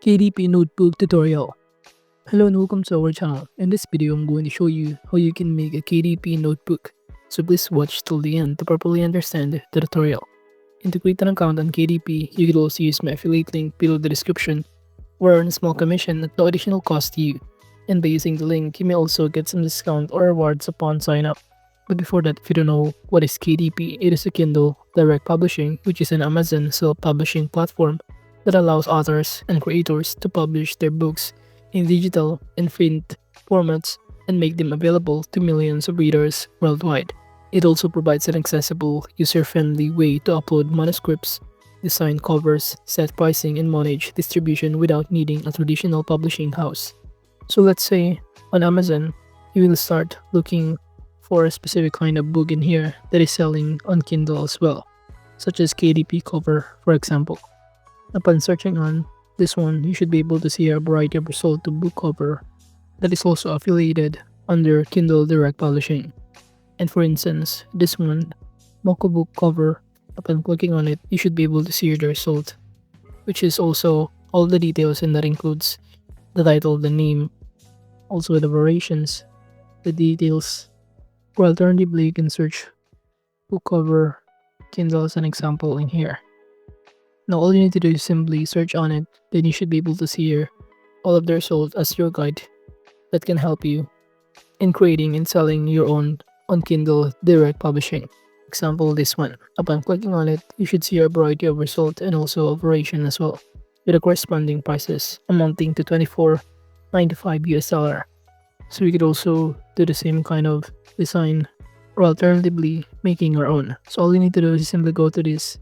KDP Notebook Tutorial. Hello and welcome to our channel. In this video, I'm going to show you how you can make a KDP notebook. So please watch till the end to properly understand the tutorial. And to create an account on KDP, you can also use my affiliate link below the description or earn a small commission at no additional cost to you. And by using the link, you may also get some discount or rewards upon sign up. But before that, if you don't know what is KDP, it is a Kindle Direct Publishing, which is an Amazon self-publishing platform that allows authors and creators to publish their books in digital and print formats and make them available to millions of readers worldwide. It also provides an accessible, user-friendly way to upload manuscripts, design covers, set pricing, and manage distribution without needing a traditional publishing house. So let's say on Amazon, you will start looking for a specific kind of book in here that is selling on Kindle as well, such as KDP cover, for example. Upon searching on this one, you should be able to see a variety of results to book cover that is also affiliated under Kindle Direct Publishing. And for instance, this one, Moko book cover, upon clicking on it, you should be able to see the result, which is also all the details, and that includes the title, the name, also the variations, the details. Or alternatively, you can search book cover Kindle as an example in here. Now all you need to do is simply search on it, then you should be able to see here all of the results as your guide that can help you in creating and selling your own on Kindle Direct Publishing. Example, this one. Upon clicking on it, you should see a variety of results and also a variation as well, with the corresponding prices amounting to $24.95 US. So we could also do the same kind of design, or alternatively making our own. So all you need to do is simply go to this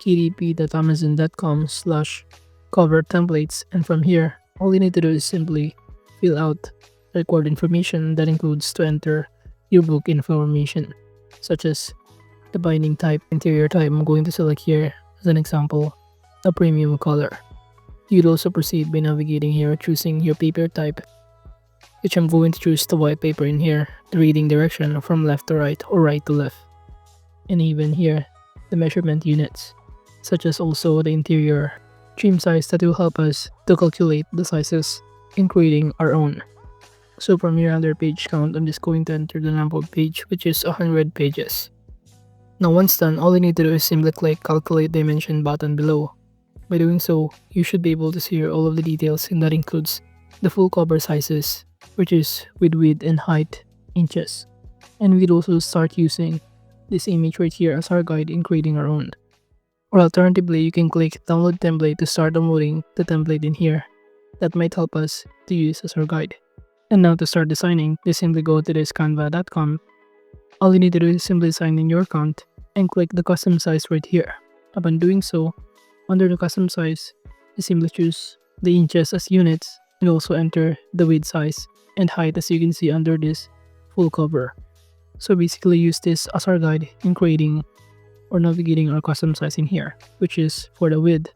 kdp.amazon.com/cover templates, and from here all you need to do is simply fill out the required information that includes to enter your book information, such as the binding type, interior type. I'm going to select here as an example a premium color. You'd also proceed by navigating here, choosing your paper type, which I'm going to choose the white paper in here, the reading direction from left to right or right to left, and even here the measurement units, such as also the interior trim size that will help us to calculate the sizes in creating our own. So from here under page count, I'm just going to enter the number of page, which is 100 pages. Now once done, all you need to do is simply click calculate dimension button below. By doing so, you should be able to see here all of the details, and that includes the full cover sizes, which is with width and height inches. And we'd also start using this image right here as our guide in creating our own. Or alternatively, you can click download template to start downloading the template in here. That might help us to use as our guide. And now to start designing, just simply go to this canva.com. All you need to do is simply sign in your account and click the custom size right here. Upon doing so, under the custom size, you simply choose the inches as units and also enter the width size and height as you can see under this full cover. So basically use this as our guide in creating or navigating our custom size in here, which is for the width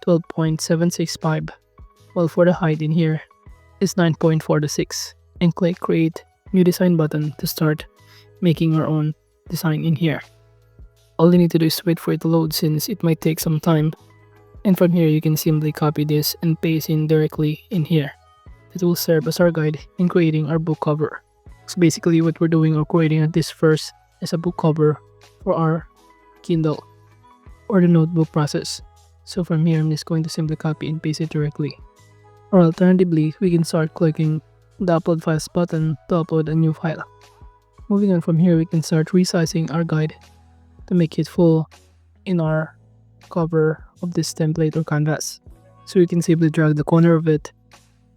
12.765, while for the height in here is 9.46, and click create new design button to start making our own design in here. All you need to do is wait for it to load since it might take some time, and from here you can simply copy this and paste in directly in here. It will serve as our guide in creating our book cover. So basically what we're doing or creating this first is a book cover for our Kindle or the notebook process. So from here I'm just going to simply copy and paste it directly. Or alternatively, we can start clicking the upload files button to upload a new file. Moving on from here, we can start resizing our guide to make it full in our cover of this template or canvas. So we can simply drag the corner of it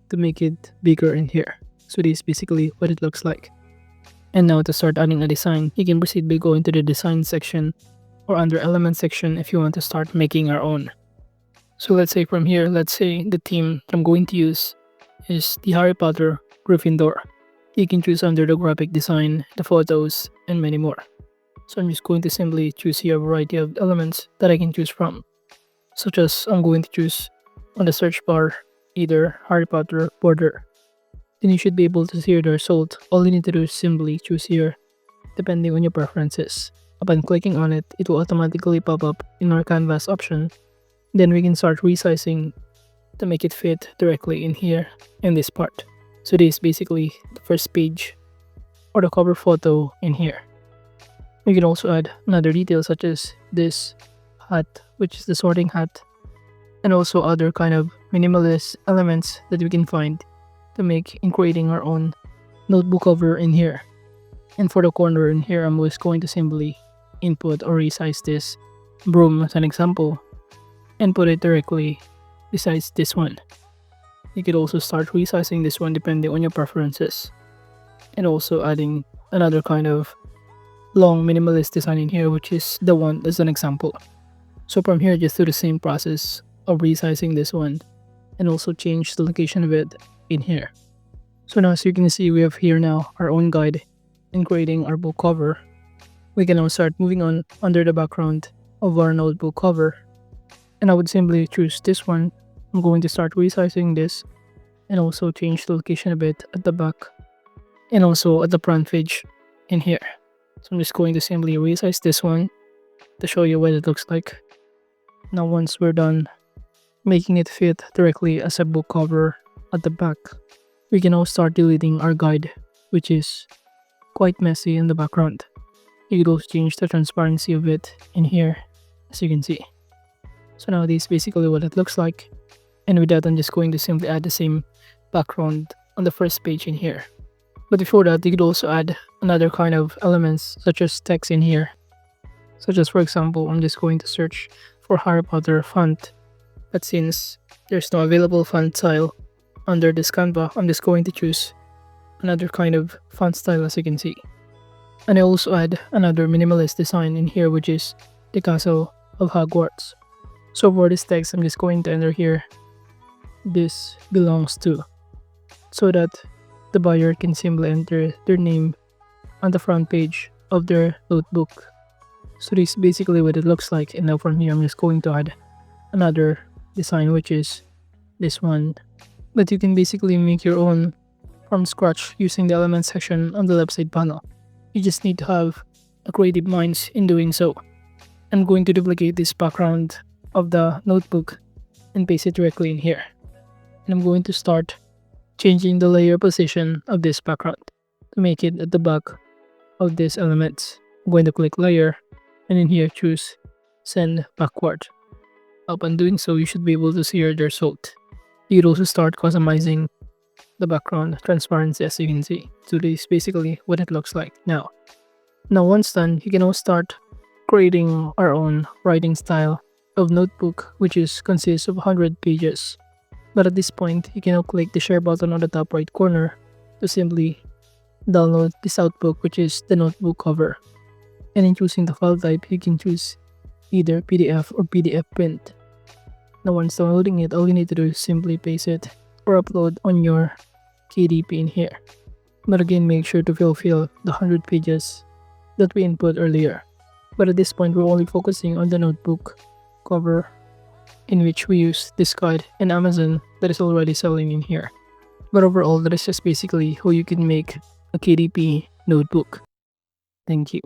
to make it bigger in here. So this is basically what it looks like. And now to start adding a design, you can proceed by going to the design section or under element section if you want to start making our own. So let's say from here, let's say the theme I'm going to use is the Harry Potter Gryffindor. You can choose under the graphic design, the photos, and many more. So I'm just going to simply choose here a variety of elements that I can choose from, such as I'm going to choose on the search bar either Harry Potter border. Then you should be able to see the result. All you need to do is simply choose here depending on your preferences. Upon clicking on it, it will automatically pop up in our canvas option. Then we can start resizing to make it fit directly in here in this part. So this is basically the first page or the cover photo in here. You can also add another detail such as this hat, which is the sorting hat, and also other kind of minimalist elements that we can find to make in creating our own notebook cover in here. And for the corner in here, I'm just going to simply input or resize this broom as an example and put it directly besides this one. You could also start resizing this one depending on your preferences, and also adding another kind of long minimalist design in here, which is the one as an example. So from here, just do the same process of resizing this one and also change the location of it in here. So now, as you can see, we have here now our own guide in creating our book cover. We can now start moving on under the background of our notebook cover, and I would simply choose this one. I'm going to start resizing this and also change the location a bit at the back and also at the front page in here. So I'm just going to simply resize this one to show you what it looks like. Now once we're done making it fit directly as a book cover at the back, we can now start deleting our guide, which is quite messy in the background. You could also change the transparency of it in here, as you can see. So now this is basically what it looks like. And with that, I'm just going to simply add the same background on the first page in here. But before that, you could also add another kind of elements such as text in here. Such as, for example, I'm just going to search for Harry Potter font. But since there's no available font style under this Canva, I'm just going to choose another kind of font style, as you can see. And I also add another minimalist design in here, which is the Castle of Hogwarts. So for this text, I'm just going to enter here, "This belongs to," so that the buyer can simply enter their name on the front page of their notebook. So this is basically what it looks like. And now from here, I'm just going to add another design, which is this one. But you can basically make your own from scratch using the element section on the left side panel. You just need to have a creative mind in doing so. I'm going to duplicate this background of the notebook and paste it directly in here. And I'm going to start changing the layer position of this background to make it at the back of this element. I'm going to click layer and in here choose send backward. Upon doing so, you should be able to see your result. You could also start customizing the background transparency, as you can see. So this is basically what it looks like now. Now once done, you can now start creating our own writing style of notebook, which consists of 100 pages. But at this point, you can now click the share button on the top right corner to simply download this outbook, which is the notebook cover. And in choosing the file type, you can choose either PDF or PDF print. Now once downloading it, all you need to do is simply paste it or upload on your KDP in here. But again, make sure to fulfill the 100 pages that we input earlier. But at this point, we're only focusing on the notebook cover, in which we use this guide in Amazon that is already selling in here. But overall, that is just basically how you can make a KDP notebook. Thank you.